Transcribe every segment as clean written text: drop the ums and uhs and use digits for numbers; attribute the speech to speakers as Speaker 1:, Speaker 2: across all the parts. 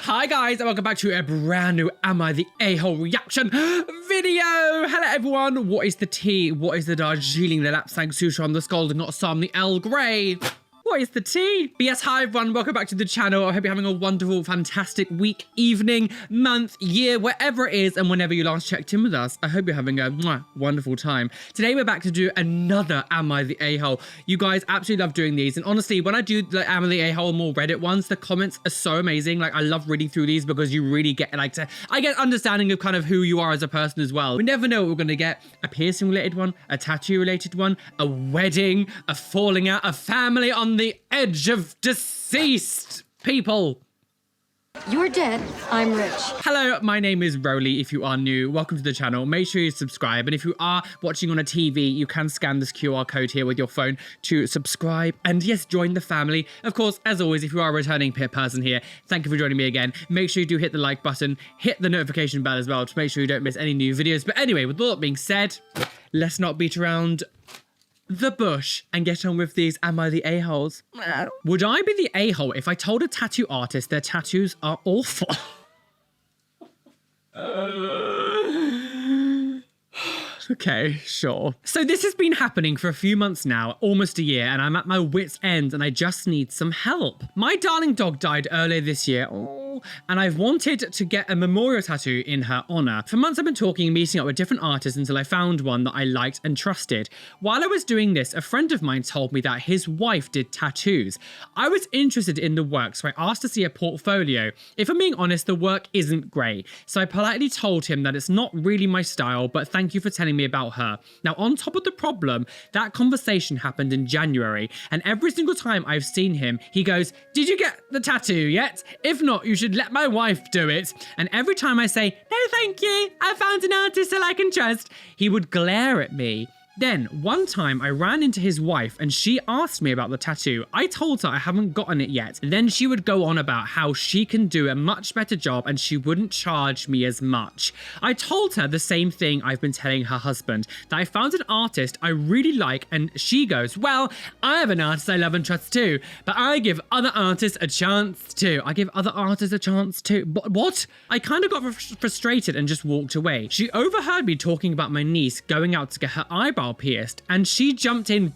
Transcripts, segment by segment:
Speaker 1: Hi guys, and welcome back to a brand new Am I the A-Hole reaction video. Hello everyone, what is the tea? What is the Darjeeling, the Lapsang Souchong, the Scalding Hot Assam, the Earl Grey? What is the tea? But yes, hi everyone, welcome back to the channel. I hope you're having a wonderful, fantastic week, evening, month, year, wherever it is, and whenever you last checked in with us. I hope you're having a wonderful time. Today we're back to do another Am I the A-Hole. You guys absolutely love doing these, and honestly, when I do the Am I the A-Hole more Reddit ones, the comments are so amazing. Like, I love reading through these because you really get I get understanding of kind of who you are as a person as well. We never know what we're gonna get. A piercing related one, a tattoo related one, a wedding, a falling out, a family on the edge of deceased people.
Speaker 2: You're dead, I'm rich.
Speaker 1: Hello, my name is Roly. If you are new, welcome to the channel. Make sure you subscribe. And if you are watching on a TV, you can scan this QR code here with your phone to subscribe. And yes, join the family. Of course, as always, if you are a returning person here, thank you for joining me again. Make sure you do hit the like button, hit the notification bell as well to make sure you don't miss any new videos. But anyway, with all that being said, let's not beat around the bush and get on with these Am I the A-Holes. Would I be the A-Hole if I told a tattoo artist their tattoos are awful? Okay, sure. So this has been happening for a few months now, almost a year, and I'm at my wit's end and I just need some help. My darling dog died earlier this year. And I've wanted to get a memorial tattoo in her honor. For months I've been talking and meeting up with different artists until I found one that I liked and trusted. While I was doing this, a friend of mine told me that his wife did tattoos. I was interested in the work, so I asked to see a portfolio. If I'm being honest, the work isn't great. So I politely told him that it's not really my style, but thank you for telling me about her. Now, on top of the problem, that conversation happened in January, and every single time I've seen him, he goes, "Did you get the tattoo yet? If not, you should let my wife do it." And every time I say, "No, thank you, I found an artist that I can trust," he would glare at me. Then, one time I ran into his wife and she asked me about the tattoo. I told her I haven't gotten it yet. Then she would go on about how she can do a much better job and she wouldn't charge me as much. I told her the same thing I've been telling her husband, that I found an artist I really like, and she goes, "Well, I have an artist I love and trust too, but I give other artists a chance too." I give other artists a chance too? But what? I kind of got frustrated and just walked away. She overheard me talking about my niece going out to get her eyebrow pierced, and she jumped in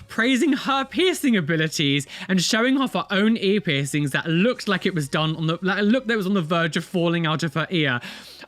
Speaker 1: praising her piercing abilities and showing off her own ear piercings that looked like it was done on the looked that it was on the verge of falling out of her ear.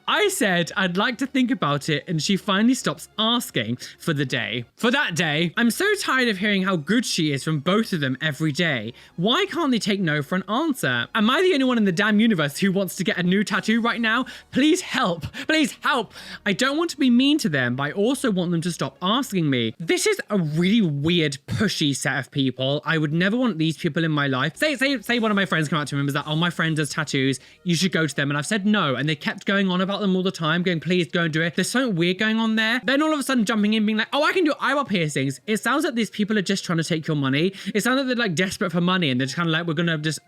Speaker 1: I said I'd like to think about it, and she finally stops asking for that day. I'm so tired of hearing how good she is from both of them every day. Why can't they take no for an answer? Am I the only one in the damn universe who wants to get a new tattoo right now? Please help. Please help. I don't want to be mean to them, but I also want them to stop asking me. This is a really weird, pushy set of people. I would never want these people in my life. Say one of my friends come out to me and was like, "Oh, my friend does tattoos, you should go to them." And I've said no, and they kept going on about them all the time, going, "Please go and do it." There's something weird going on there. Then all of a sudden jumping in being like, "Oh, I can do eyebrow piercings." It sounds like these people are just trying to take your money. It sounds like they're like desperate for money and they're just kind of like, "We're gonna just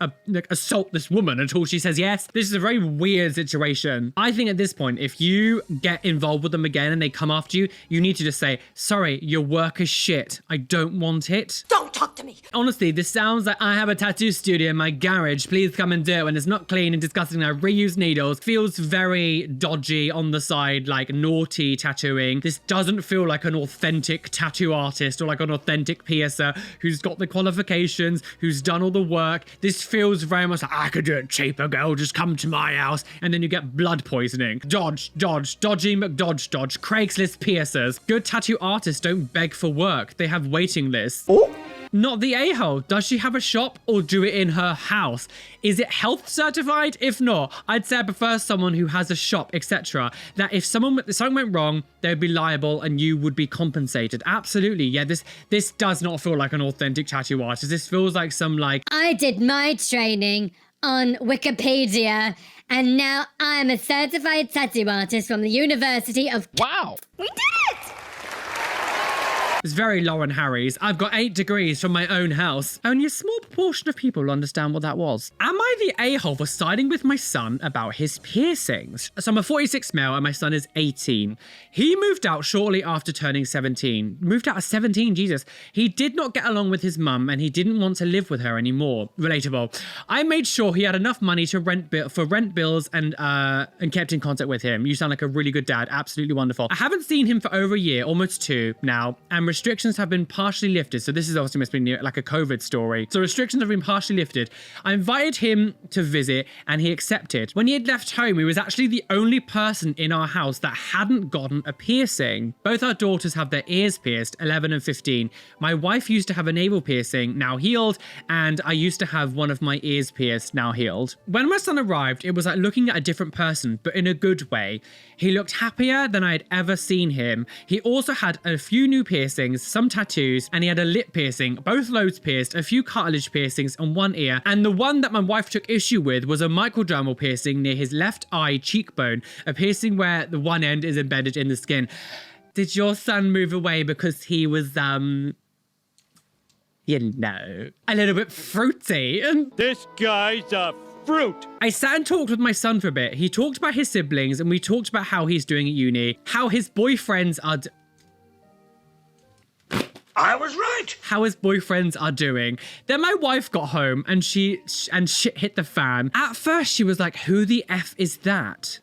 Speaker 1: assault this woman until she says yes." This is a very weird situation. I think at this point, if you get involved with them again and they come after you, you need to just say, "Sorry, your work is shit. I don't want it.
Speaker 2: Don't talk to me."
Speaker 1: Honestly, this sounds like I have a tattoo studio in my garage. Please come and do it. And it's not clean and disgusting. I reuse needles. Feels very dodgy on the side, like naughty tattooing. This doesn't feel like an authentic tattoo artist or like an authentic piercer who's got the qualifications, who's done all the work. This feels very much like, "I could do it cheaper, girl. Just come to my house." And then you get blood poisoning. Dodge, dodgy McDodge dodge. Craigslist piercers. Good tattoo artists don't beg for work. They have waiting lists. Oh. Not the A-Hole. Does she have a shop or do it in her house? Is it health certified? If not, I'd say I prefer someone who has a shop, etc. That if something went wrong, they would be liable and you would be compensated. Absolutely. Yeah, this does not feel like an authentic tattoo artist. This feels like some like,
Speaker 3: "I did my training on Wikipedia, and now I'm a certified tattoo artist from the University of..."
Speaker 4: Wow.
Speaker 3: We did it!
Speaker 1: It's very Lauren Harry's. I've got 8 degrees from my own house. Only a small proportion of people will understand what that was. Am I the a-hole for siding with my son about his piercings? So I'm a 46 male and my son is 18. He moved out shortly after turning 17. Moved out at 17, Jesus. He did not get along with his mum and he didn't want to live with her anymore. Relatable. I made sure he had enough money to rent bills and kept in contact with him. You sound like a really good dad. Absolutely wonderful. I haven't seen him for over a year, almost 2 now, and restrictions have been partially lifted. So this is obviously must be like a COVID story. So restrictions have been partially lifted. I invited him to visit and he accepted. When he had left home, he was actually the only person in our house that hadn't gotten a piercing. Both our daughters have their ears pierced, 11 and 15. My wife used to have a navel piercing, now healed, and I used to have one of my ears pierced, now healed. When my son arrived, it was like looking at a different person, but in a good way. He looked happier than I had ever seen him. He also had a few new piercings, some tattoos, and he had a lip piercing, both lobes pierced, a few cartilage piercings on one ear, and the one that my wife took issue with was a microdermal piercing near his left eye cheekbone, a piercing where the one end is embedded in the skin. Did your son move away because he was, you know, a little bit fruity?
Speaker 4: This guy's a fruit.
Speaker 1: I sat and talked with my son for a bit. He talked about his siblings and we talked about how he's doing at uni, how his boyfriends are...
Speaker 4: I was right.
Speaker 1: How his boyfriends are doing. Then my wife got home and shit hit the fan. At first she was like, who the F is that?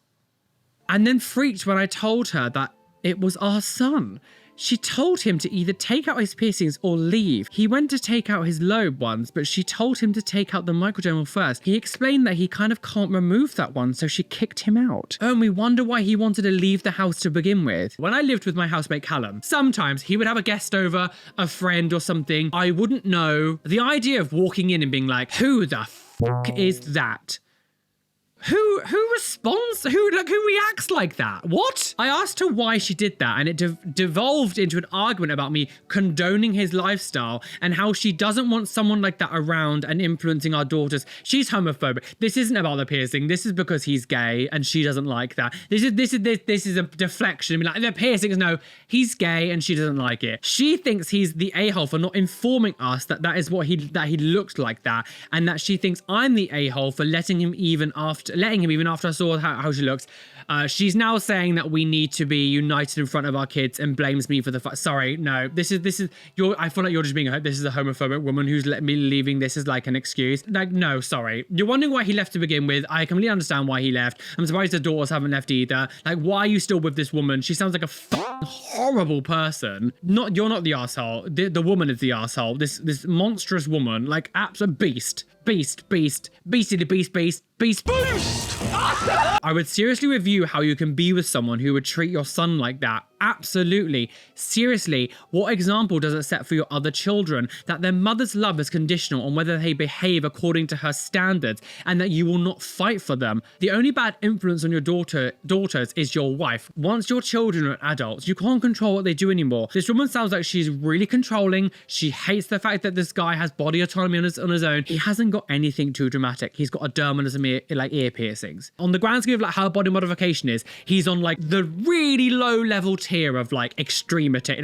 Speaker 1: And then freaked when I told her that it was our son. She told him to either take out his piercings or leave. He went to take out his lobe ones, but she told him to take out the microdermal first. He explained that he kind of can't remove that one, so she kicked him out. Oh, and we wonder why he wanted to leave the house to begin with. When I lived with my housemate Callum, sometimes he would have a guest over, a friend or something. I wouldn't know. The idea of walking in and being like, who the fuck is that? Who responds? Who reacts like that? What? I asked her why she did that, and it devolved into an argument about me condoning his lifestyle and how she doesn't want someone like that around and influencing our daughters. She's homophobic. This isn't about the piercing. This is because he's gay and she doesn't like that. This is a deflection. I mean, like, the piercings, no, he's gay and she doesn't like it. She thinks he's the a-hole for not informing us that is what he looked like that, and that she thinks I'm the a-hole for letting him even after I saw how she looks. She's now saying that we need to be united in front of our kids and blames me for the sorry, no, this is I feel like you're just being this is a homophobic woman who's let me leaving this as like an excuse. Like, no, sorry. You're wondering why he left to begin with. I completely understand why he left. I'm surprised the daughters haven't left either. Like, why are you still with this woman? She sounds like a horrible person. You're not the asshole. The woman is the asshole. This monstrous woman, like, absolute beast. Beastie the beast. I would seriously review how you can be with someone who would treat your son like that. Absolutely. Seriously, what example does it set for your other children? That their mother's love is conditional on whether they behave according to her standards and that you will not fight for them. The only bad influence on your daughters is your wife. Once your children are adults, you can't control what they do anymore. This woman sounds like she's really controlling. She hates the fact that this guy has body autonomy on his own. He hasn't got anything too dramatic. He's got a derm and some ear piercings. On the grand scheme of like how body modification is, he's on like the really low level tier of like extremity,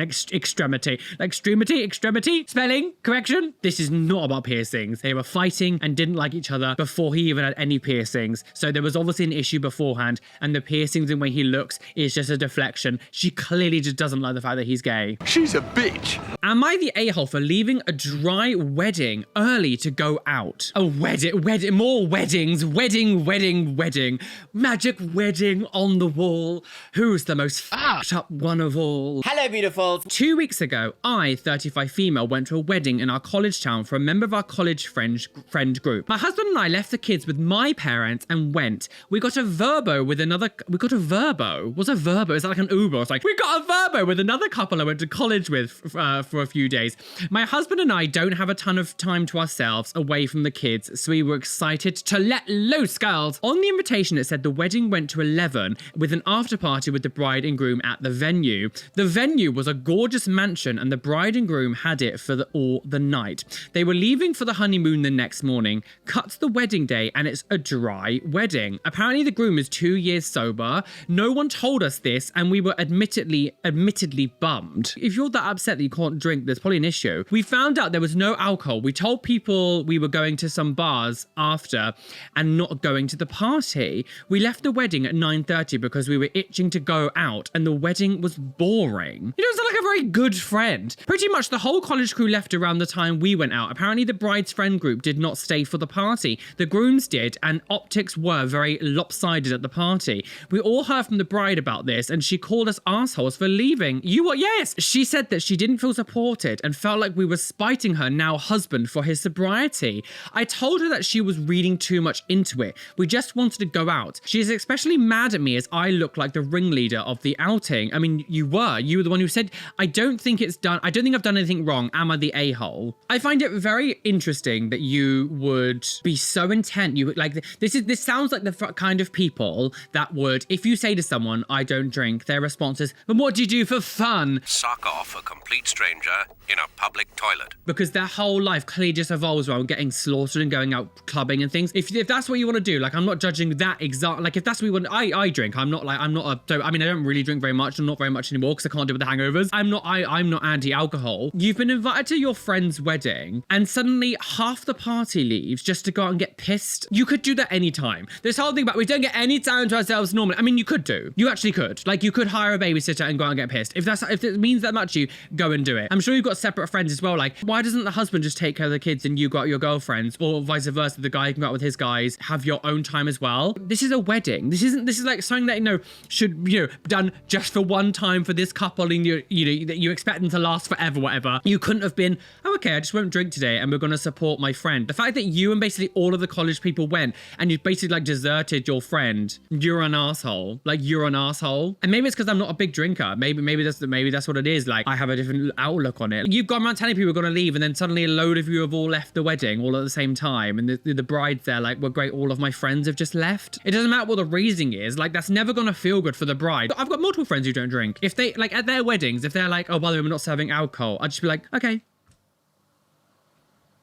Speaker 1: spelling correction. This is not about piercings. They were fighting and didn't like each other before he even had any piercings. So there was obviously an issue beforehand, and the piercings and the way he looks is just a deflection. She clearly just doesn't like the fact that he's gay.
Speaker 4: She's a bitch.
Speaker 1: Am I the a-hole for leaving a dry wedding early to go out? A wedding, more weddings, wedding, magic wedding on the wall. Who's the most fucked up one of all?
Speaker 5: Hello, beautiful.
Speaker 1: 2 weeks ago, I, 35 female, went to a wedding in our college town for a member of our college friend group. My husband and I left the kids with my parents and went. We got a Verbo with another. What's a Verbo? Is that like an Uber? It's like, we got a Verbo with another couple I went to college with for a few days. My husband and I don't have a ton of time to ourselves away from the kids, so we were excited to let loose, girls. On the invitation, it said the wedding went to 11 with an after party with the bride and groom at the venue. The venue was a gorgeous mansion and the bride and groom had it for all the night. They were leaving for the honeymoon the next morning. Cut to the wedding day and it's a dry wedding. Apparently the groom is 2 years sober. No one told us this and we were admittedly bummed. If you're that upset that you can't drink, there's probably an issue. We found out there was no alcohol. We told people we were going to some bars after and not going to the party. We left the wedding at 9:30 because we were itching to go out and the wedding was boring. You don't sound like a very good friend. Pretty much the whole college crew left around the time we went out. Apparently the bride's friend group did not stay for the party. The grooms did and optics were very lopsided at the party. We all heard from the bride about this and she called us assholes for leaving. You were, yes! She said that she didn't feel supported and felt like we were spiting her now husband for his sobriety. I told her that she was reading too much into it. We just wanted to go out. She is especially mad at me as I look like the ringleader of the outing. I mean, you were the one who said, I don't think I've done anything wrong. Am I the a-hole? I find it very interesting that you would be so intent. You would like, this sounds like the kind of people that would, if you say to someone, I don't drink, their response is, but what do you do for fun?
Speaker 5: Suck off a complete stranger in a public toilet.
Speaker 1: Because their whole life clearly just evolves around getting slaughtered and going out clubbing and things. If that's what you want to do, like, I'm not judging that exact, like, if that's what you want, I drink. I don't really drink very much, or not very much anymore because I can't deal with the hangovers. I'm not anti-alcohol. You've been invited to your friend's wedding and suddenly half the party leaves just to go out and get pissed. You could do that anytime. This whole thing about we don't get any time to ourselves normally. I mean, you could do. You actually could. Like, you could hire a babysitter and go out and get pissed. If it means that much to you, go and do it. I'm sure you've got separate friends as well. Like, why doesn't the husband just take care of the kids and you got your girlfriends, or vice versa? The guy can go out with his guys, have your own time as well. This is a wedding. This is like something that, should, done just for one time for this couple, and you expect them to last forever, whatever. You couldn't have been, oh, okay, I just won't drink today and we're going to support my friend. The fact that you and basically all of the college people went and you basically like deserted your friend, you're an asshole. Like, you're an asshole. And maybe it's because I'm not a big drinker. Maybe that's what it is. Like, I have a different outlook on it. You've gone around telling people you're going to leave and then suddenly a load of you have all left the wedding all at the same time. And the bride's there like, well, great, all of my friends have just left. It doesn't matter what the reason is. Like, that's never going to feel good for the bride. I've got multiple friends who don't drink. If they, like, at their weddings, if they're like, oh, by the way, we're not serving alcohol, I'd just be like, okay.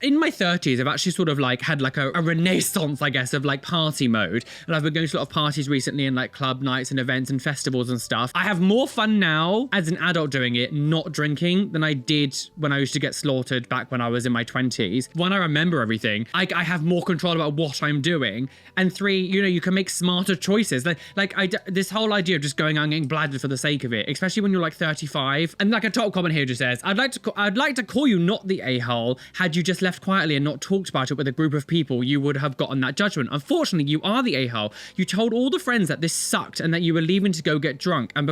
Speaker 1: In my 30s, I've actually sort of like had like a renaissance, I guess, of like party mode. And I've been going to a lot of parties recently and like club nights and events and festivals and stuff. I have more fun now as an adult doing it, not drinking, than I did when I used to get slaughtered back when I was in my 20s. When I remember everything, I have more control about what I'm doing. And 3, you can make smarter choices. This whole idea of just going out and getting bladdered for the sake of it, especially when you're like 35. And like a top comment here just says, I'd like to call you not the a-hole. Had you just left quietly and not talked about it with a group of people, you would have gotten that judgment. Unfortunately, you are the a-hole. You told all the friends that this sucked and that you were leaving to go get drunk and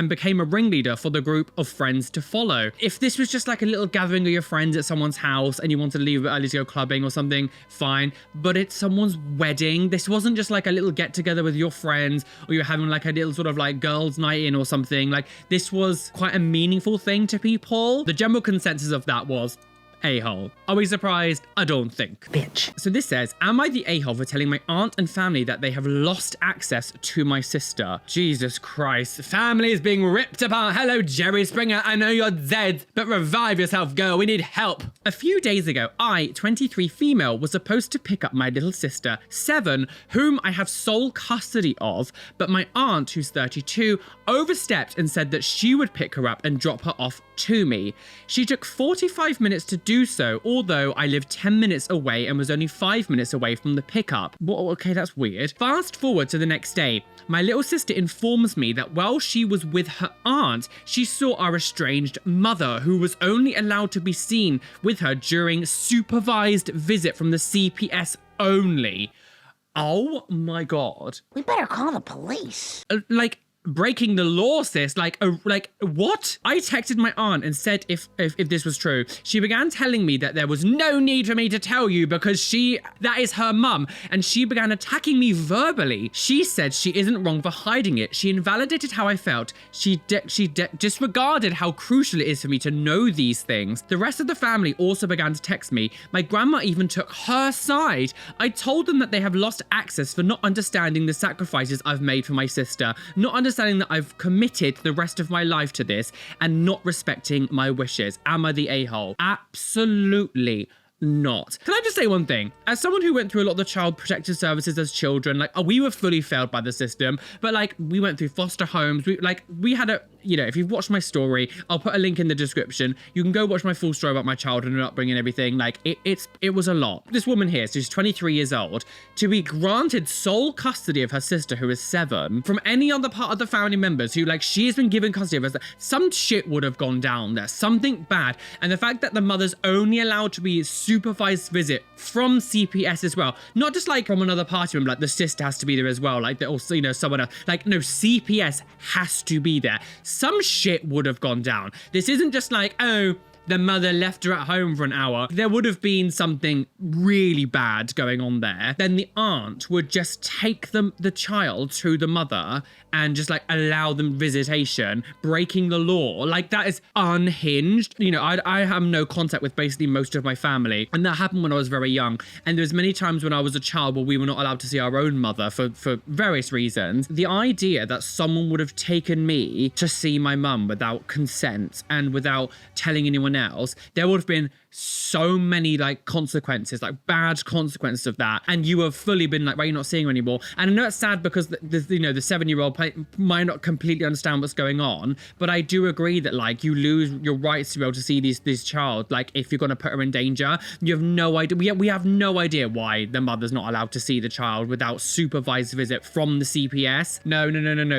Speaker 1: became a ringleader for the group of friends to follow. If this was just like a little gathering of your friends at someone's house and you wanted to leave early to go clubbing or something, fine. But it's someone's wedding. This wasn't just like a little get together with your friends, or you're having like a little sort of like girls' night in or something. Like, this was quite a meaningful thing to people. The general consensus of that was a-hole. Are we surprised? I don't think.
Speaker 2: Bitch.
Speaker 1: So this says, am I the a-hole for telling my aunt and family that they have lost access to my sister? Jesus Christ. Family is being ripped apart. Hello, Jerry Springer. I know you're dead, but revive yourself, girl. We need help. A few days ago, I, 23 female, was supposed to pick up my little sister, 7, whom I have sole custody of, but my aunt, who's 32, overstepped and said that she would pick her up and drop her off to me. She took 45 minutes to do so, although I lived 10 minutes away and was only 5 minutes away from the pickup. Well, okay, that's weird. Fast forward to the next day. My little sister informs me that while she was with her aunt, she saw our estranged mother, who was only allowed to be seen with her during supervised visit from the CPS only. Oh my God.
Speaker 2: We better call the police.
Speaker 1: Breaking the law, sis. Like what? I texted my aunt and said if this was true. She began telling me that there was no need for me to tell you because that is her mum, and she began attacking me verbally. She said she isn't wrong for hiding it. She invalidated how I felt. She disregarded how crucial it is for me to know these things. The rest of the family also began to text me. My grandma even took her side. I told them that they have lost access for not understanding the sacrifices I've made for my sister, not understanding understanding that I've committed the rest of my life to this and not respecting my wishes? Am I the a-hole? Absolutely not. Can I just say one thing? As someone who went through a lot of the child protective services as children, like, we were fully failed by the system, but like, we went through foster homes. We had a, you know, if you've watched my story, I'll put a link in the description. You can go watch my full story about my childhood and upbringing and everything. Like, it was a lot. This woman here, so she's 23 years old, to be granted sole custody of her sister, who is 7, from any other part of the family members who, like, she has been given custody of her. Some shit would have gone down there, something bad. And the fact that the mother's only allowed to be supervised visit from CPS as well, not just like from another party member, like the sister has to be there as well, like also, you know, someone else, like, no, CPS has to be there. Some shit would have gone down. This isn't just like, oh, the mother left her at home for an hour. There would have been something really bad going on there. Then the aunt would just take the child to the mother and just like allow them visitation, breaking the law. Like, that is unhinged. You know, I have no contact with basically most of my family, and that happened when I was very young. And there's many times when I was a child where we were not allowed to see our own mother for various reasons. The idea that someone would have taken me to see my mum without consent and without telling anyone else, there would have been so many like consequences, like bad consequences of that, and you have fully been like, why are you not seeing her anymore? And I know it's sad because the you know, the 7-year-old might not completely understand what's going on, but I do agree that like you lose your rights to be able to see this child. Like, if you're going to put her in danger, you have no idea. We have no idea why the mother's not allowed to see the child without supervised visit from the CPS. No.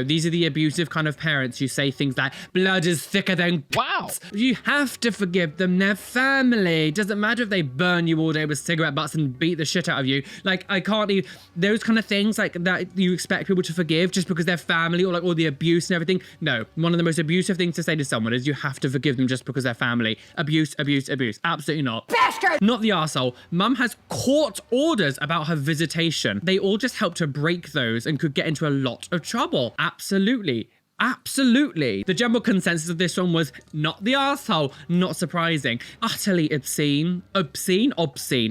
Speaker 1: These are the abusive kind of parents who say things like, blood is thicker than wow. You have to forgive them. They're family. It doesn't matter if they burn you all day with cigarette butts and beat the shit out of you. Like, I can't even, those kind of things like that you expect people to forgive just because they're family, or like all the abuse and everything. No, one of the most abusive things to say to someone is you have to forgive them just because they're family. Abuse. Absolutely not. Bastard! Not the arsehole. Mum has court orders about her visitation. They all just helped her break those and could get into a lot of trouble. Absolutely. The general consensus of this one was not the arsehole. Not surprising. Utterly obscene. Obscene.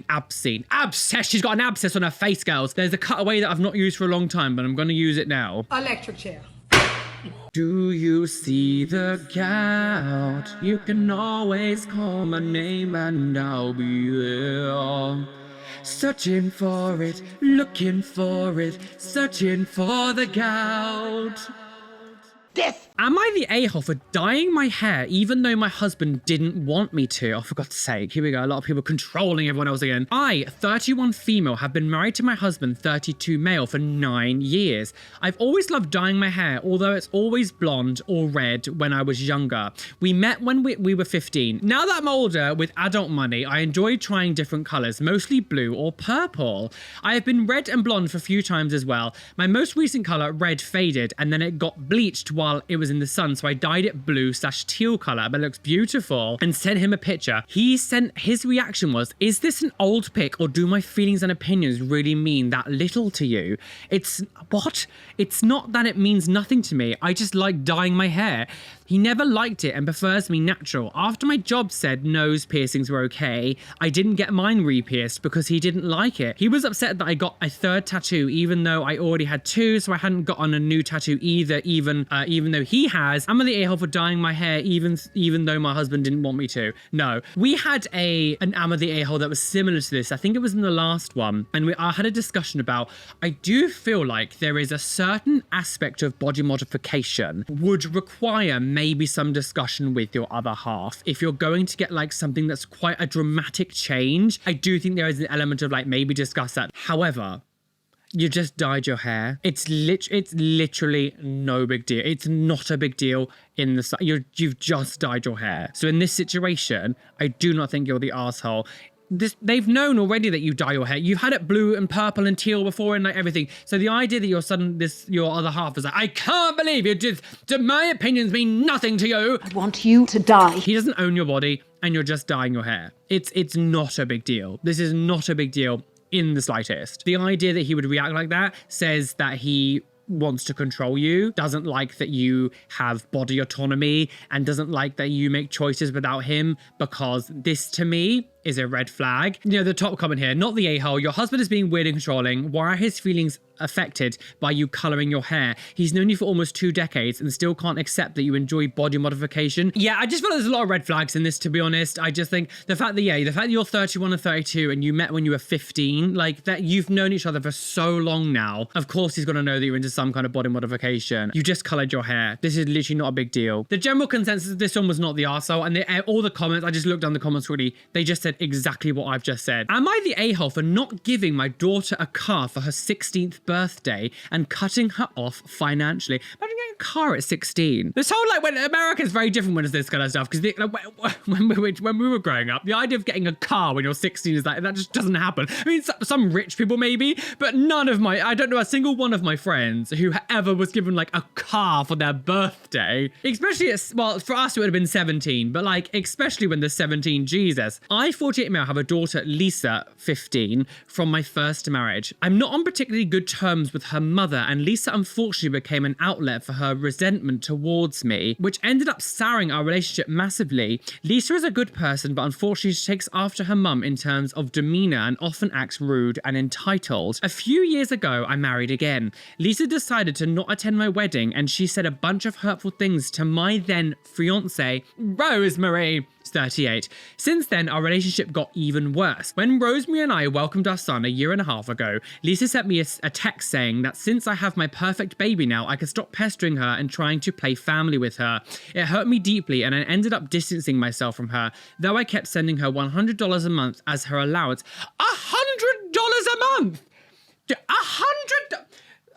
Speaker 1: Abscess. She's got an abscess on her face, girls. There's a cutaway that I've not used for a long time, but I'm going to use it now.
Speaker 6: Electric chair.
Speaker 1: Do you see the gout? You can always call my name and I'll be there. Searching for it, looking for it, searching for the gout.
Speaker 2: Death.
Speaker 1: Am I the a-hole for dyeing my hair even though my husband didn't want me to? Oh, for God's sake. Here we go. A lot of people controlling everyone else again. I, 31 female, have been married to my husband, 32 male, for 9 years. I've always loved dyeing my hair, although it's always blonde or red when I was younger. We met when we were 15. Now that I'm older, with adult money, I enjoy trying different colors, mostly blue or purple. I have been red and blonde for a few times as well. My most recent color, red, faded, and then it got bleached while it was in the sun, so I dyed it blue/teal color, but it looks beautiful, and sent him a picture. His reaction was, is this an old pic, or do my feelings and opinions really mean that little to you? It's not that it means nothing to me. I just like dyeing my hair. He never liked it and prefers me natural. After my job said nose piercings were okay, I didn't get mine re-pierced because he didn't like it. He was upset that I got a 3rd tattoo even though I already had 2, so I hadn't gotten a new tattoo either, even though he has. I'm the a-hole for dyeing my hair even though my husband didn't want me to. No. We had an Am I the a-hole that was similar to this. I think it was in the last one, and I had a discussion about, I do feel like there is a certain aspect of body modification would require maybe some discussion with your other half. If you're going to get like something that's quite a dramatic change, I do think there is an element of like maybe discuss that. However, you just dyed your hair. It's literally no big deal. It's not a big deal in the you've just dyed your hair. So in this situation, I do not think you're the arsehole. They've known already that you dye your hair. You've had it blue and purple and teal before and like everything. So the idea that your other half is like, I can't believe you just, my opinions mean nothing to you.
Speaker 6: I want you to die.
Speaker 1: He doesn't own your body and you're just dyeing your hair. It's not a big deal. This is not a big deal in the slightest. The idea that he would react like that says that he wants to control you, doesn't like that you have body autonomy, and doesn't like that you make choices without him, because this to me is a red flag. You know, the top comment here, not the a-hole. Your husband is being weird and controlling. Why are his feelings affected by you coloring your hair? He's known you for almost 2 decades and still can't accept that you enjoy body modification. Yeah, I just feel like there's a lot of red flags in this, to be honest. I just think the fact that you're 31 and 32 and you met when you were 15, like that you've known each other for so long now. Of course he's gonna know that you're into some kind of body modification. You just colored your hair. This is literally not a big deal. The general consensus of this one was not the arsehole, and all the comments, I just looked down the comments really, they just said exactly what I've just said. Am I the a-hole for not giving my daughter a car for her 16th birthday and cutting her off financially? Imagine getting a car at 16. This whole, like, when America's very different when it's this kind of stuff, because when we were growing up, the idea of getting a car when you're 16 is like, that just doesn't happen. I mean, some rich people maybe, but I don't know a single one of my friends who ever was given like a car for their birthday. Especially, well, for us it would have been 17, but like, especially when they're 17, Jesus. I, 48 male, have a daughter, Lisa, 15, from my first marriage. I'm not on particularly good terms with her mother, and Lisa unfortunately became an outlet for her resentment towards me, which ended up souring our relationship massively. Lisa is a good person, but unfortunately she takes after her mum in terms of demeanor and often acts rude and entitled. A few years ago, I married again. Lisa decided to not attend my wedding, and she said a bunch of hurtful things to my then fiance, Rosemary, 38. Since then, our relationship got even worse. When Rosemary and I welcomed our son a year and a half ago, Lisa sent me a text saying that since I have my perfect baby now, I could stop pestering her and trying to play family with her. It hurt me deeply, and I ended up distancing myself from her, though I kept sending her $100 a month as her allowance. $100 a month! $100.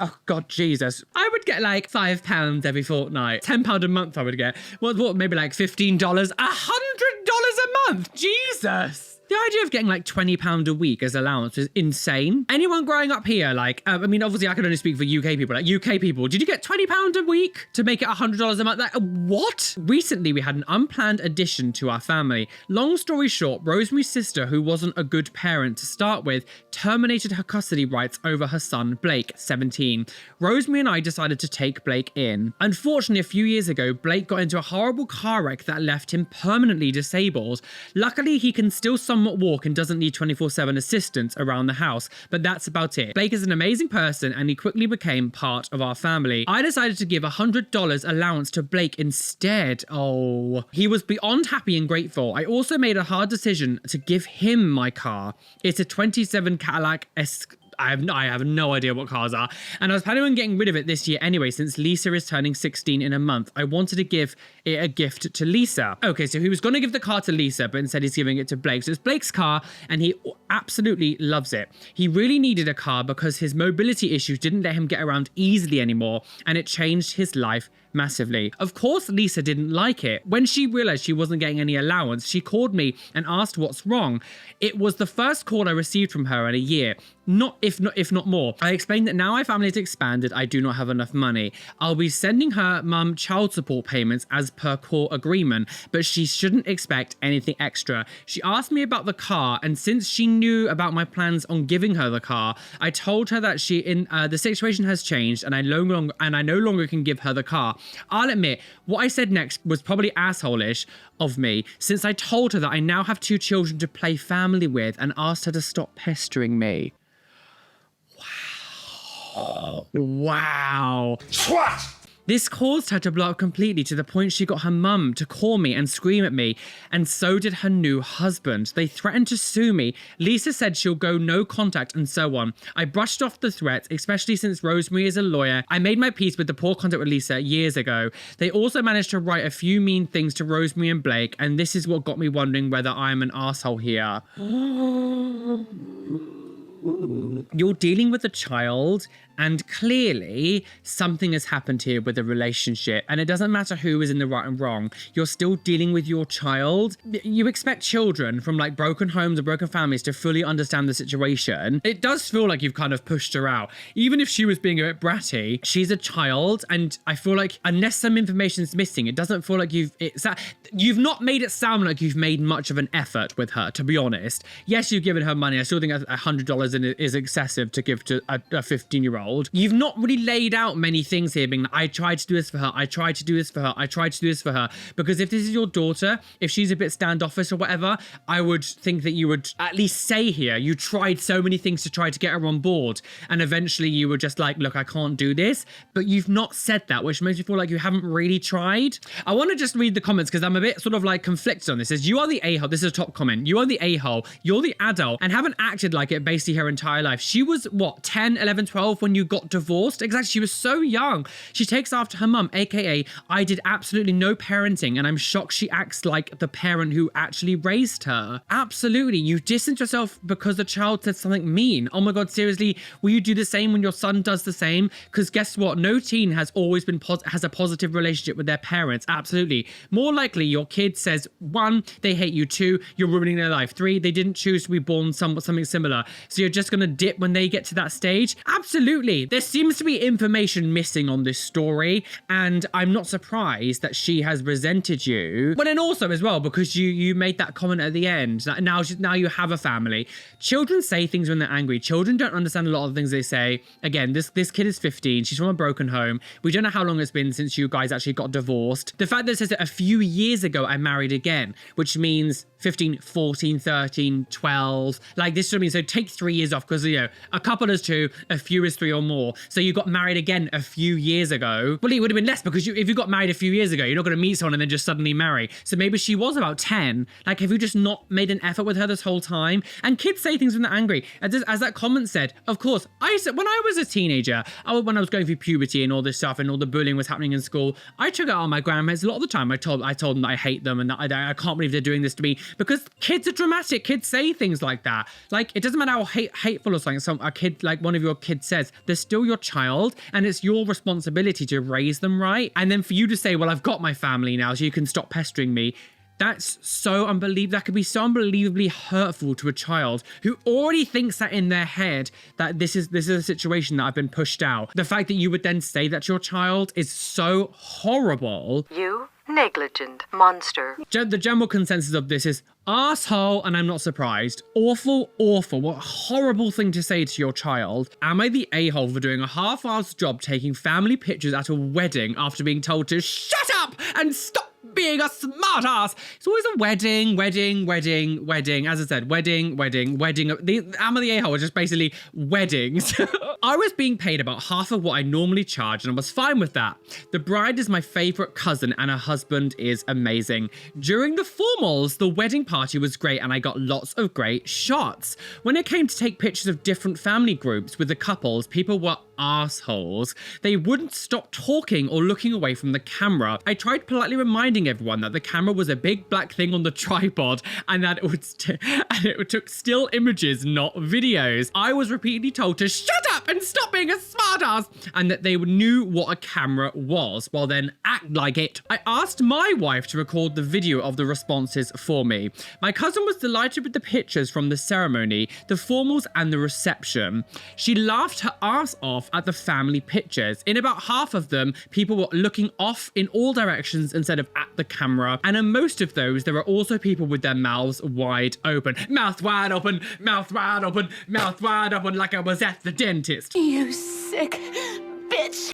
Speaker 1: Oh God, Jesus. I would get like £5 every fortnight. £10 a month I would get. What, maybe like $15? $100 a month! Jesus! The idea of getting like £20 a week as allowance is insane. Anyone growing up here, like, I mean, obviously I can only speak for UK people. Like, UK people, did you get £20 a week to make it $100 a month? Like, what? Recently, we had an unplanned addition to our family. Long story short, Rosemary's sister, who wasn't a good parent to start with, terminated her custody rights over her son, Blake, 17. Rosemary and I decided to take Blake in. Unfortunately, a few years ago, Blake got into a horrible car wreck that left him permanently disabled. Luckily, he can still somewhat walk and doesn't need 24/7 assistance around the house, but that's about it. Blake is an amazing person, and he quickly became part of our family. I decided to give $100 allowance to Blake instead. Oh, he was beyond happy and grateful. I also made a hard decision to give him my car. It's a 27 Cadillac I have no idea what cars are, and I was planning on getting rid of it this year anyway, since Lisa is turning 16 in a month. I wanted to give it a gift to Lisa. Okay, so he was going to give the car to Lisa, but instead he's giving it to Blake. So it's Blake's car, and he absolutely loves it. He really needed a car because his mobility issues didn't let him get around easily anymore, and it changed his life massively. Of course, Lisa didn't like it. When she realized she wasn't getting any allowance, she called me and asked what's wrong. It was the first call I received from her in a year, if not more. I explained that now our family has expanded, I do not have enough money. I'll be sending her mum child support payments as per core agreement, but she shouldn't expect anything extra. She asked me about the car, and since she knew about my plans on giving her the car, I told her that the situation has changed, and I no longer can give her the car. I'll admit, what I said next was probably asshole-ish of me, since I told her that I now have 2 children to play family with and asked her to stop pestering me. Wow.
Speaker 4: What?
Speaker 1: This caused her to blow up completely, to the point she got her mum to call me and scream at me, and so did her new husband. They threatened to sue me. Lisa said she'll go no contact and so on. I brushed off the threats, especially since Rosemary is a lawyer. I made my peace with the poor contact with Lisa years ago. They also managed to write a few mean things to Rosemary and Blake, and this is what got me wondering whether I'm an arsehole here. You're dealing with a child, and clearly something has happened here with the relationship, and it doesn't matter who is in the right and wrong. You're still dealing with your child. You expect children from like broken homes or broken families to fully understand the situation. It does feel like you've kind of pushed her out. Even if she was being a bit bratty, she's a child, and I feel like unless some information's missing, it doesn't feel like you've not made it sound like you've made much of an effort with her, to be honest. Yes, you've given her money. I still think $100 is excessive to give to a 15-year-old. You've not really laid out many things here being like, I tried to do this for her, I tried to do this for her, I tried to do this for her. Because if this is your daughter, if she's a bit standoffish or whatever, I would think that you would at least say here, you tried so many things to try to get her on board. And eventually you were just like, look, I can't do this. But you've not said that, which makes me feel like you haven't really tried. I want to just read the comments because I'm a bit sort of like conflicted on this. It says, you are the a-hole. This is a top comment. You are the a-hole. You're the adult and haven't acted like it basically her entire life. She was what, 10, 11, 12 when you got divorced? Exactly. She was so young. She takes after her mum, aka I did absolutely no parenting and I'm shocked she acts like the parent who actually raised her. Absolutely. You distance yourself because the child said something mean. Oh my God, seriously, will you do the same when your son does the same? Because guess what? No teen has always been has a positive relationship with their parents. Absolutely. More likely your kid says, 1, they hate you, 2, you're ruining their life, 3, they didn't choose to be born something similar. So you're just gonna dip when they get to that stage? Absolutely. There seems to be information missing on this story, and I'm not surprised that she has resented you. But then also as well, because you made that comment at the end, that now you have a family. Children say things when they're angry. Children don't understand a lot of the things they say. Again, this kid is 15. She's from a broken home. We don't know how long it's been since you guys actually got divorced. The fact that it says that a few years ago I married again, which means 15, 14, 13, 12. Like this should mean, so take 3 years off because, you know, a couple is 2, a few is 3 or more. So you got married again a few years ago. Well, it would have been less because if you got married a few years ago, you're not going to meet someone and then just suddenly marry. So maybe she was about 10. Like, have you just not made an effort with her this whole time? And kids say things when they're angry. As that comment said, of course, when I was a teenager, when I was going through puberty and all this stuff and all the bullying was happening in school, I took it on my grandparents a lot of the time. I told them that I hate them and that I can't believe they're doing this to me, because kids are dramatic. Kids say things like that. Like, it doesn't matter how hateful or something a kid, like one of your kids says, they're still your child and it's your responsibility to raise them right. And then for you to say, well, I've got my family now, so you can stop pestering me. That's so unbelievable. That could be so unbelievably hurtful to a child who already thinks that in their head that this is a situation that I've been pushed out. The fact that you would then say that to your child is so horrible.
Speaker 6: You negligent monster.
Speaker 1: The general consensus of this is asshole, and I'm not surprised. Awful, awful. What a horrible thing to say to your child. Am I the a-hole for doing a half-assed job taking family pictures at a wedding after being told to shut up and stop being a smartass? It's always a wedding. As I said, wedding. Am I the a-hole are just basically weddings. I was being paid about half of what I normally charge, and I was fine with that. The bride is my favorite cousin, and her husband is amazing. During the formals, the wedding party was great, and I got lots of great shots. When it came to take pictures of different family groups with the couples, people were assholes. They wouldn't stop talking or looking away from the camera. I tried politely reminding everyone that the camera was a big black thing on the tripod and that it took still images, not videos. I was repeatedly told to shut up and stop being a smartass, and that they knew what a camera was, while then act like it. I asked my wife to record the video of the responses for me. My cousin was delighted with the pictures from the ceremony, the formals and the reception. She laughed her ass off at the family pictures. In about half of them, people were looking off in all directions instead of at the camera, and in most of those, there were also people with their mouths wide open. Mouth wide open, mouth wide open, mouth wide open, like I was at the dentist.
Speaker 6: You sick bitch.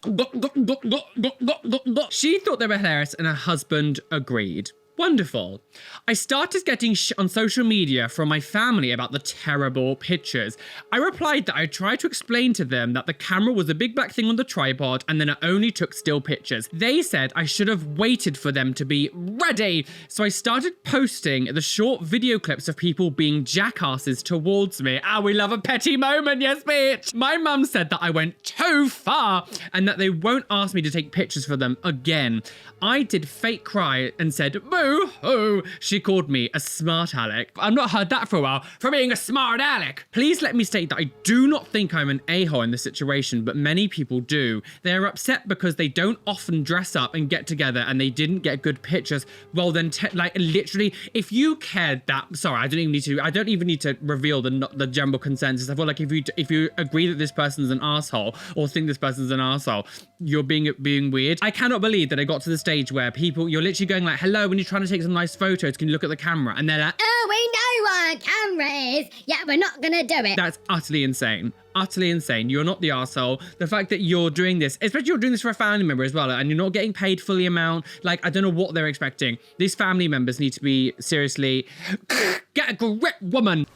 Speaker 1: She thought they were hilarious and her husband agreed. Wonderful. I started getting on social media from my family about the terrible pictures. I replied that I tried to explain to them that the camera was a big black thing on the tripod and then it only took still pictures. They said I should have waited for them to be ready. So I started posting the short video clips of people being jackasses towards me. Ah, we love a petty moment, yes bitch. My mum said that I went too far and that they won't ask me to take pictures for them again. I did fake cry and said, boo-hoo. She called me a smart aleck. I've not heard that for a while, for being a smart aleck. Please let me state that I do not think I'm an a-hole in this situation, but many people do. They are upset because they don't often dress up and get together and they didn't get good pictures. Well then, like literally, if you cared that, sorry, I don't even need to reveal the general consensus. I feel like if you agree that this person's an asshole or think this person's an asshole, you're being weird. I cannot believe that I got to the stage where you're literally going like, hello, when you're trying to take some nice photos, can you look at the camera? And they're like,
Speaker 3: Oh, we know everyone, cameras. Yeah, we're not gonna do it.
Speaker 1: That's utterly insane. Utterly insane. You're not the arsehole. The fact that you're doing this, especially you're doing this for a family member as well, and you're not getting paid fully amount, like, I don't know what they're expecting. These family members need to be seriously, get a grip, woman.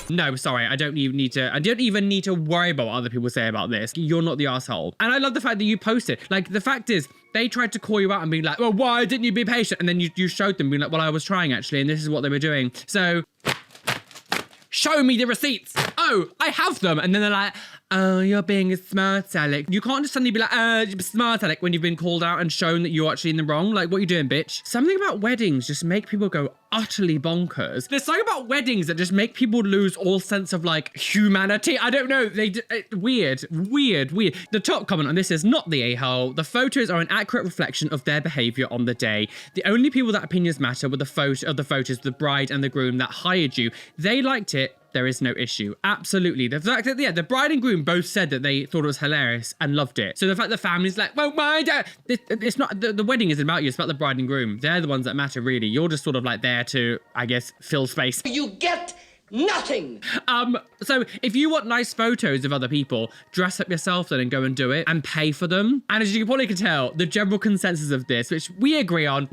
Speaker 1: No, sorry, I don't even need to worry about what other people say about this. You're not the asshole. And I love the fact that you posted. Like, the fact is, they tried to call you out and be like, well, why didn't you be patient? And then you showed them being like, well, I was trying actually, and this is what they were doing. So, show me the receipts. Oh, I have them. And then they're like, oh, you're being a smart aleck. You can't just suddenly be like, smart aleck when you've been called out and shown that you're actually in the wrong. Like, what are you doing, bitch? Something about weddings just make people go utterly bonkers. There's something about weddings that just make people lose all sense of, like, humanity. I don't know. Weird. The top comment on this is not the a-hole. The photos are an accurate reflection of their behavior on the day. The only people that opinions matter were the photos of the bride and the groom that hired you. They liked it. There is no issue. Absolutely. The fact that, yeah, the bride and groom both said that they thought it was hilarious and loved it. So the fact the family's like, well, why don't... It's not... The wedding isn't about you. It's about the bride and groom. They're the ones that matter, really. You're just sort of like there to, I guess, fill space.
Speaker 2: You get nothing.
Speaker 1: So if you want nice photos of other people, dress up yourself then and go and do it and pay for them. And as you probably can tell, the general consensus of this, which we do agree on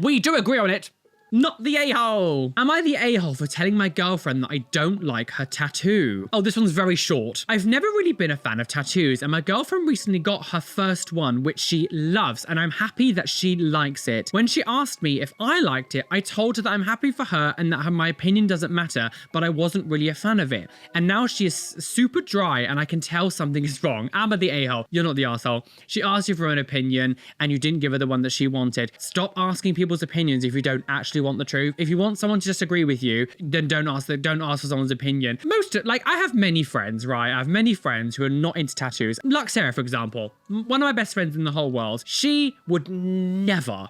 Speaker 1: it, not the a-hole. Am I the a-hole for telling my girlfriend that I don't like her tattoo? Oh, this one's very short. I've never really been a fan of tattoos, and my girlfriend recently got her first one, which she loves, and I'm happy that she likes it. When she asked me if I liked it, I told her that I'm happy for her and that my opinion doesn't matter, but I wasn't really a fan of it. And now she is super dry and I can tell something is wrong. Am I the a-hole? You're not the arsehole. She asked you for an opinion and you didn't give her the one that she wanted. Stop asking people's opinions if you don't actually want the truth. If you want someone to disagree with you, then don't ask for someone's opinion. I have many friends, right? I have many friends who are not into tattoos. Like Sarah, for example, one of my best friends in the whole world. She would never,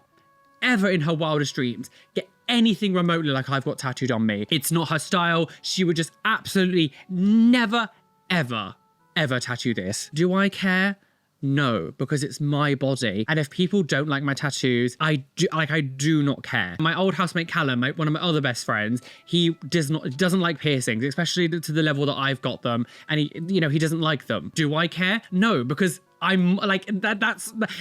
Speaker 1: ever in her wildest dreams get anything remotely like I've got tattooed on me. It's not her style. She would just absolutely never, ever, ever tattoo this. Do I care? No, because it's my body. And if people don't like my tattoos, I do not care. My old housemate Callum, one of my other best friends, he doesn't like piercings, especially to the level that I've got them. And he doesn't like them. Do I care? No, because I'm like,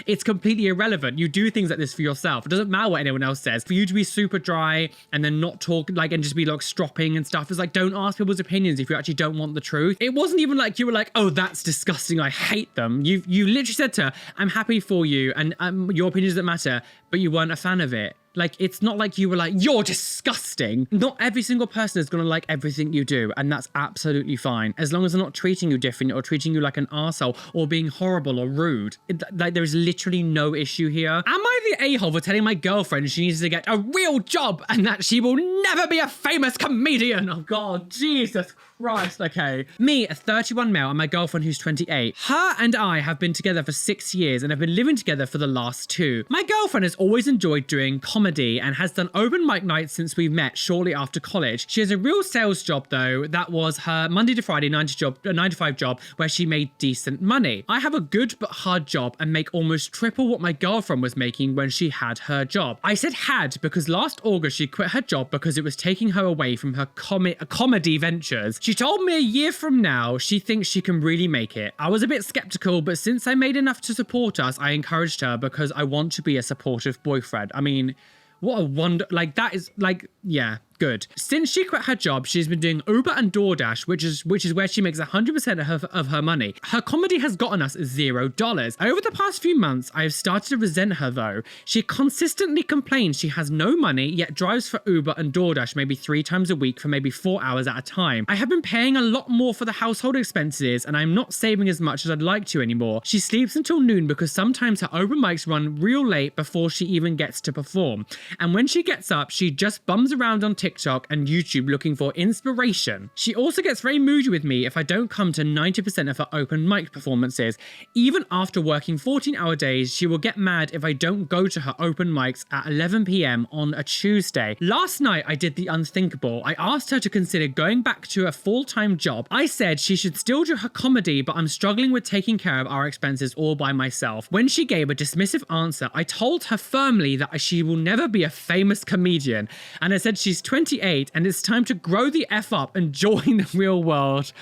Speaker 1: it's completely irrelevant. You do things like this for yourself. It doesn't matter what anyone else says. For you to be super dry and then not talk, like, and just be like stropping and stuff, it's like, don't ask people's opinions if you actually don't want the truth. It wasn't even like you were like, oh, that's disgusting, I hate them. You literally said to her, I'm happy for you and your opinion doesn't matter, but you weren't a fan of it. Like, it's not like you were like, you're disgusting. Not every single person is going to like everything you do, and that's absolutely fine. As long as they're not treating you different or treating you like an arsehole or being horrible or rude. Like, there is literally no issue here. Am I the a-hole for telling my girlfriend she needs to get a real job and that she will never be a famous comedian? Oh, God, Jesus Christ. Okay. Me, a 31 male, and my girlfriend who's 28. Her and I have been together for 6 years and have been living together for the last 2. My girlfriend has always enjoyed doing comedy and has done open mic nights since we met shortly after college. She has a real sales job though. That was her Monday to Friday 9 to 5 job where she made decent money. I have a good but hard job and make almost triple what my girlfriend was making when she had her job. I said had because last August she quit her job because it was taking her away from her comedy ventures. She told me a year from now she thinks she can really make it. I was a bit skeptical, but since I made enough to support us, I encouraged her because I want to be a supportive boyfriend. I mean, what a wonder, like, that is, like, yeah, good. Since she quit her job, she's been doing Uber and DoorDash, which is where she makes 100% of her money. Her comedy has gotten us $0. Over the past few months, I have started to resent her though. She consistently complains she has no money, yet drives for Uber and DoorDash maybe 3 times a week for maybe 4 hours at a time. I have been paying a lot more for the household expenses and I'm not saving as much as I'd like to anymore. She sleeps until noon because sometimes her open mics run real late before she even gets to perform. And when she gets up, she just bums around on TikTok and YouTube looking for inspiration. She also gets very moody with me if I don't come to 90% of her open mic performances. Even after working 14-hour days, she will get mad if I don't go to her open mics at 11 p.m. on a Tuesday. Last night, I did the unthinkable. I asked her to consider going back to a full-time job. I said she should still do her comedy, but I'm struggling with taking care of our expenses all by myself. When she gave a dismissive answer, I told her firmly that she will never be a famous comedian. And I said she's 20 28 and it's time to grow the F up and join the real world.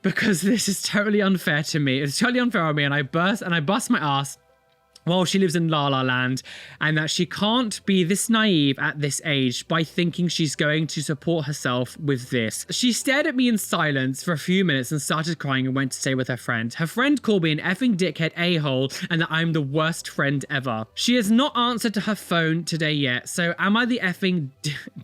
Speaker 1: Because this is totally unfair to me. It's totally unfair on me, and I bust my ass while she lives in La La Land, and that she can't be this naive at this age by thinking she's going to support herself with this. She stared at me in silence for a few minutes and started crying and went to stay with her friend. Her friend called me an effing dickhead a-hole and that I'm the worst friend ever. She has not answered to her phone today yet, so am I the effing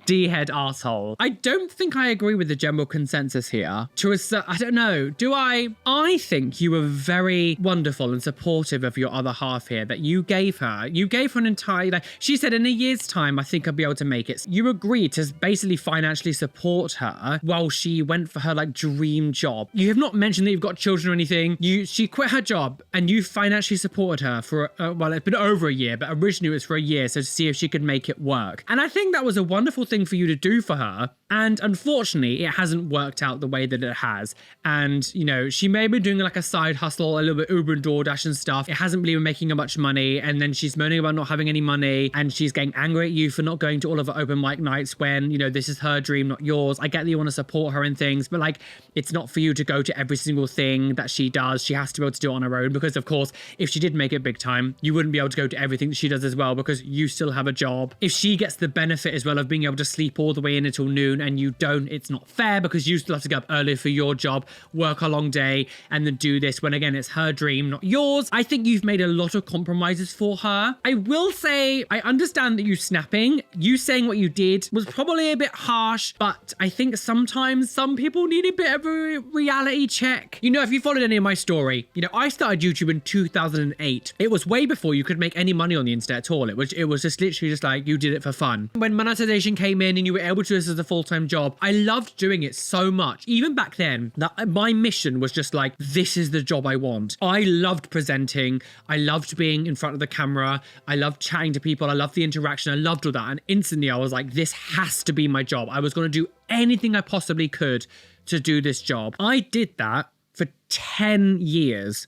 Speaker 1: D-head asshole? I don't think I agree with the general consensus here. I don't know, do I? I think you were very wonderful and supportive of your other half here, that you gave her an entire, like, she said in a year's time, I think I'll be able to make it. You agreed to basically financially support her while she went for her like dream job. You have not mentioned that you've got children or anything. She quit her job and you financially supported her for, well, it's been over a year, but originally it was for a year. So to see if she could make it work. And I think that was a wonderful thing for you to do for her. And unfortunately, it hasn't worked out the way that it has. And, you know, she may be doing like a side hustle, a little bit Uber and DoorDash and stuff. It hasn't really been making her much money. And then she's moaning about not having any money. And she's getting angry at you for not going to all of her open mic nights when, you know, this is her dream, not yours. I get that you want to support her in things, but like, it's not for you to go to every single thing that she does. She has to be able to do it on her own because, of course, if she did make it big time, you wouldn't be able to go to everything that she does as well because you still have a job. If she gets the benefit as well of being able to sleep all the way in until noon and you don't, it's not fair because you still have to get up early for your job, work a long day, and then do this when, again, it's her dream, not yours. I think you've made a lot of compromises for her. I will say, I understand that you snapping. You saying what you did was probably a bit harsh, but I think sometimes some people need a bit of a reality check. You know, if you followed any of my story, you know, I started YouTube in 2008. It was way before you could make any money on the internet at all. It was just literally just like you did it for fun. When monetization came in and you were able to do this as a full-time job, I loved doing it so much. Even back then, that my mission was just like, this is the job I want. I loved presenting. I loved being in front of the camera. I loved chatting to people. I loved the interaction. I loved all that. And instantly I was like, this has to be my job. I was going to do anything I possibly could to do this job. I did that for 10 years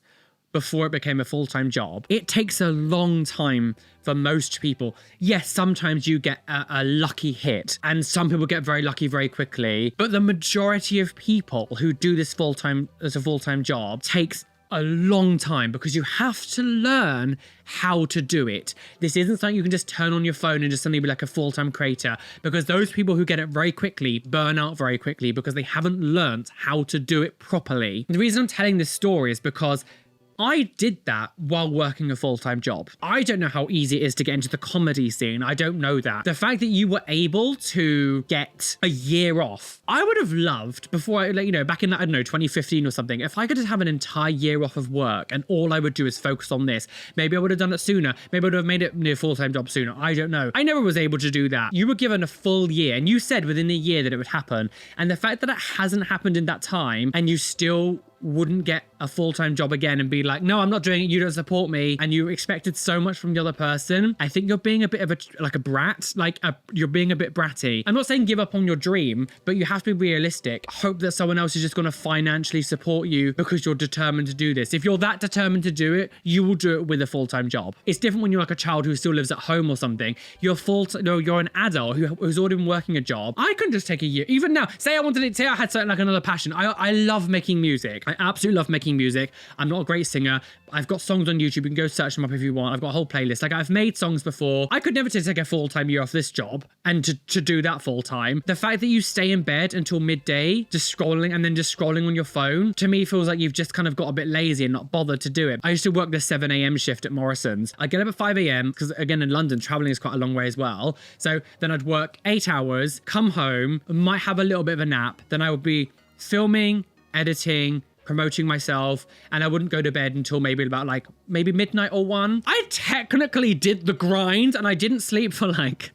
Speaker 1: before it became a full-time job. It takes a long time for most people. Yes, sometimes you get a lucky hit and some people get very lucky very quickly, but the majority of people who do this full-time as a full-time job takes a long time because you have to learn how to do it. This isn't something you can just turn on your phone and just suddenly be like a full-time creator, because those people who get it very quickly burn out very quickly because they haven't learned how to do it properly. The reason I'm telling this story is because I did that while working a full-time job. I don't know how easy it is to get into the comedy scene. I don't know that. The fact that you were able to get a year off, I would have loved before, like, you know, back in, I don't know, 2015 or something, if I could just have an entire year off of work and all I would do is focus on this. Maybe I would have done it sooner. Maybe I would have made it a full-time job sooner. I don't know. I never was able to do that. You were given a full year and you said within a year that it would happen. And the fact that it hasn't happened in that time and you still wouldn't get a full-time job again and be like, no, I'm not doing it, you don't support me, and you expected so much from the other person, I think you're being a bit of a brat. You're being a bit bratty. I'm not saying give up on your dream, but you have to be realistic. Hope that someone else is just going to financially support you because you're determined to do this. If you're that determined to do it, you will do it with a full-time job. It's different when you're like a child who still lives at home or something. You're an adult who's already been working a job. I couldn't just take a year. Even now, say I had something like another passion. I love making music. I absolutely love making music. I'm not a great singer. I've got songs on YouTube. You can go search them up if you want. I've got a whole playlist. Like, I've made songs before. I could never take a full-time year off this job and to do that full-time. The fact that you stay in bed until midday, just scrolling on your phone, to me feels like you've just kind of got a bit lazy and not bothered to do it. I used to work the 7 a.m. shift at Morrison's. I get up at 5 a.m. because, again, in London, traveling is quite a long way as well. So then I'd work 8 hours, come home, might have a little bit of a nap. Then I would be filming, editing, promoting myself, and I wouldn't go to bed until maybe midnight or 1. I technically did the grind and I didn't sleep for like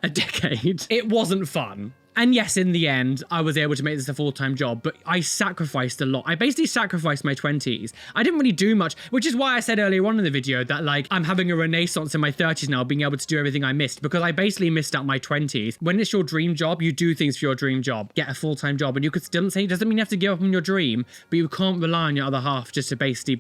Speaker 1: a decade. It wasn't fun. And yes, in the end, I was able to make this a full-time job, but I sacrificed a lot. I basically sacrificed my 20s. I didn't really do much, which is why I said earlier on in the video that like I'm having a renaissance in my 30s now, being able to do everything I missed, because I basically missed out my 20s. When it's your dream job, you do things for your dream job. Get a full-time job, and you could still say it doesn't mean you have to give up on your dream, but you can't rely on your other half just to basically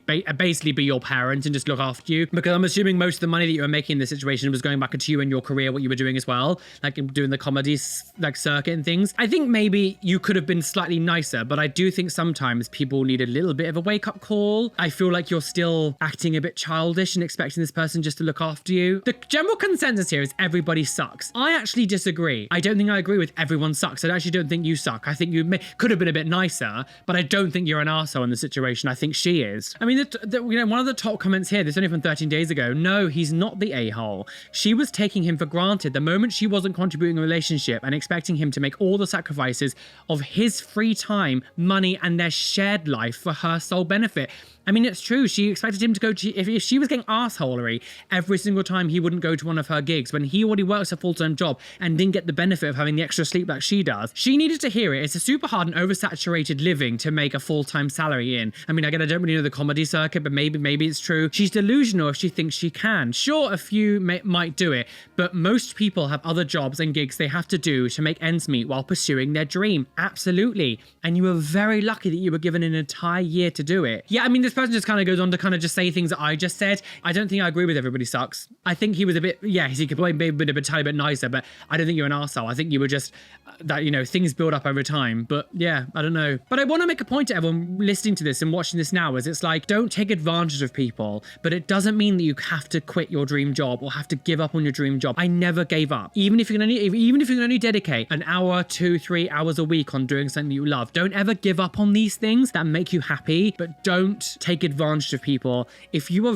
Speaker 1: be your parent and just look after you. Because I'm assuming most of the money that you were making in this situation was going back into you and your career, what you were doing as well, like doing the comedy like circuit and things. I think maybe you could have been slightly nicer, but I do think sometimes people need a little bit of a wake-up call. I feel like you're still acting a bit childish and expecting this person just to look after you. The general consensus here is everybody sucks. I actually disagree. I don't think I agree with everyone sucks. I actually don't think you suck. I think you could have been a bit nicer, but I don't think you're an arsehole in the situation. I think she is. I mean, one of the top comments here, this is only from 13 days ago. No, he's not the a-hole. She was taking him for granted the moment she wasn't contributing a relationship and expecting him to make all the sacrifices of his free time, money, and their shared life for her sole benefit. I mean, it's true. She expected him to go to, if she was getting arseholery every single time he wouldn't go to one of her gigs when he already works a full-time job and didn't get the benefit of having the extra sleep like she does. She needed to hear it. It's a super hard and oversaturated living to make a full-time salary in. I mean, again, I don't really know the comedy circuit, but maybe it's true. She's delusional if she thinks she can. Sure, a few might do it, but most people have other jobs and gigs they have to do to make ends meet while pursuing their dream. Absolutely. And you were very lucky that you were given an entire year to do it. Yeah, I mean, this person just kind of goes on to kind of just say things that I just said. I don't think I agree with everybody sucks. I think he was a bit, yeah, he could probably be a tiny bit nicer, but I don't think you're an arsehole. I think you were just that, you know, things build up over time. But yeah, I don't know. But I want to make a point to everyone listening to this and watching this now is it's like, don't take advantage of people, but it doesn't mean that you have to quit your dream job or have to give up on your dream job. I never gave up. Even if you can only dedicate an hour, 2-3 hours a week on doing something that you love, don't ever give up on these things that make you happy, but don't take advantage of people. If you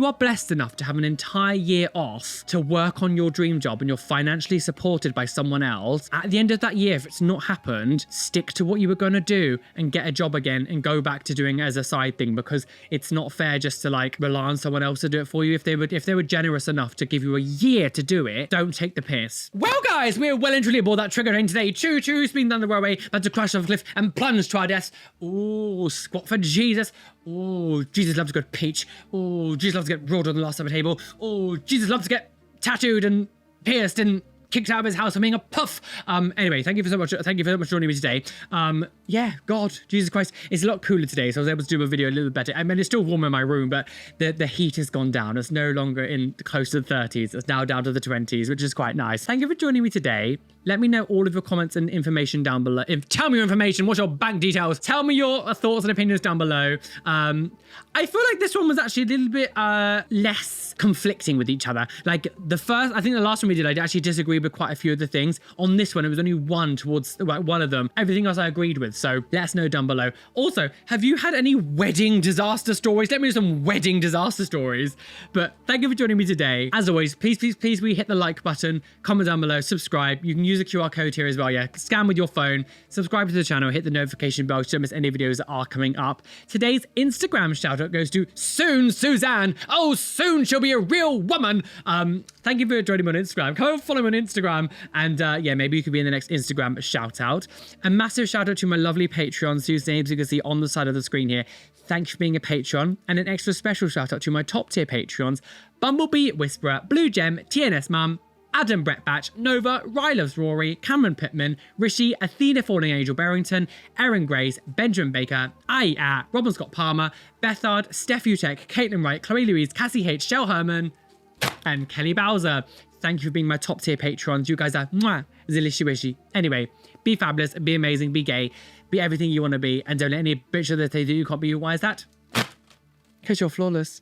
Speaker 1: are blessed enough to have an entire year off to work on your dream job and you're financially supported by someone else, at the end of that year, if it's not happened, stick to what you were going to do and get a job again and go back to doing it as a side thing, because it's not fair just to like rely on someone else to do it for you. If they were generous enough to give you a year to do it, don't take the piss. Well, guys, we're well and truly aboard that trigger train today. Choo choo, speeding down the railway, about to crash off a cliff and plunge to our deaths. Ooh, squat for Jesus. Oh, Jesus loves a good peach. Oh, Jesus loves to get rolled on the last supper table. Oh, Jesus loves to get tattooed and pierced and kicked out of his house for being a puff. Anyway, thank you for so much joining me today. Yeah, God, Jesus Christ, it's a lot cooler today, so I was able to do a video a little bit better. I mean, it's still warm in my room, but the heat has gone down. It's no longer in close to the 30s. It's now down to the 20s, which is quite nice. Thank you for joining me today. Let me know all of your comments and information down below. Tell me your information. What's your bank details? Tell me your thoughts and opinions down below. I feel like this one was actually a little bit less conflicting with each other. Like I think the last one we did, I actually disagreed with quite a few of the things. On this one, it was only one of them. Everything else I agreed with. So let us know down below. Also, have you had any wedding disaster stories? Let me know some wedding disaster stories. But thank you for joining me today. As always, please we hit the like button, comment down below, subscribe. You can use the QR code here as well. Yeah, scan with your phone, subscribe to the channel, hit the notification bell so you don't miss any videos that are coming up. Today's Instagram shout out goes to Soon Suzanne. Oh, soon she'll be a real woman. Thank you for joining me on Instagram. Come and follow me on Instagram, and yeah, maybe you could be in the next Instagram shout out. A massive shout out to my lovely Patreons whose names you can see on the side of the screen here. Thank you for being a Patreon, and an extra special shout out to my top tier Patreons: Bumblebee Whisperer, Blue Gem, TNS Mum, Adam Brett Batch, Nova, Ryloves Rory, Cameron Pittman, Rishi, Athena Falling Angel Barrington, Erin Grace, Benjamin Baker, AmITheA, Robin Scott Palmer, Bethard, Steph Utek, Caitlin Wright, Chloe Louise, Cassie H, Shell Herman, and Kelly Bowser. Thank you for being my top tier Patrons. You guys are mwah, zillishy wishy. Anyway, be fabulous, be amazing, be gay, be everything you want to be, and don't let any bitch that say that you can't be. Why is that? Because you're flawless.